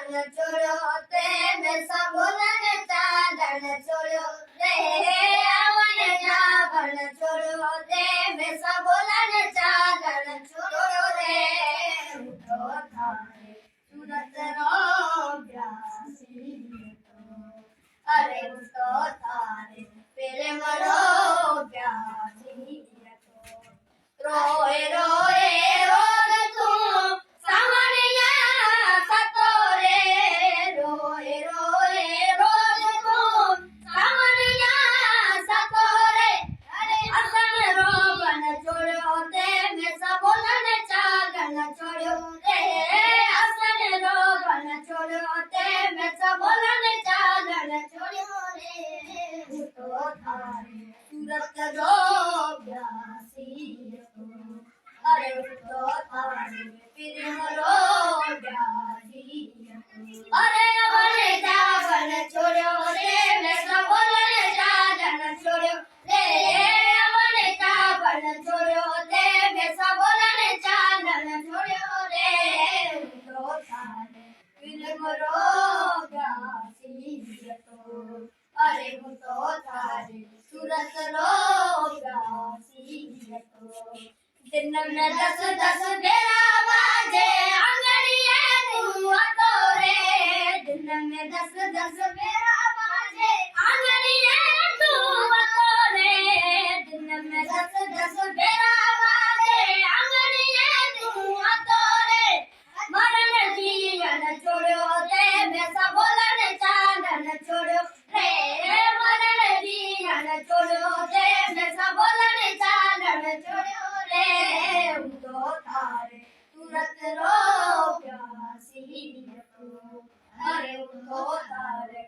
चादर छोड़ो ते में सबोलन चादर छोड़ो रे अवन जावन छोड़ो ते में सबोलन चादर छोड़ो रे उठो थारे सूरत रो प्यासी अरे उठो थारे पेरे मरो प्यासी रोए रोए रोज तू सावनिया सतोरे रोए रोए रोज तू सावनिया सतोरे असन रोगन छोड़ो ते में सबोलन चागन छोड़ो रे असन रोगन छोड़ो ते में सबोलन चागन छोड़ो रे उठो थारे सूरत रो प्यासी अरे उठो थारे फिर मरो प्यासी अरे अवन जावन छोड़ो रे मैं सबोलन चादर छोड़ो रे अवन जावन छोड़ो रे मैं सबोलन चादर छोड़ो रे उठो थारे फिर मरो प्यासी अरे उठो थारे सूरत रो प्यासी दिन में 10-10 बेरा बाजे आंगड़िए तू अतोरे दिन में 10-10 बेरा बाजे आंगड़िए तू अतोरे दिन में 10-10 बेरा बाजे आंगड़िए तू अतोरे मरण जीवन छोड़ो ते में सबोलन चादर छोड़ो रे मरण जीवन छोड़ो ते में सबोलन चादर छोड़ो रे उठो थारे सूरत रो प्यासी अरे उठो थारे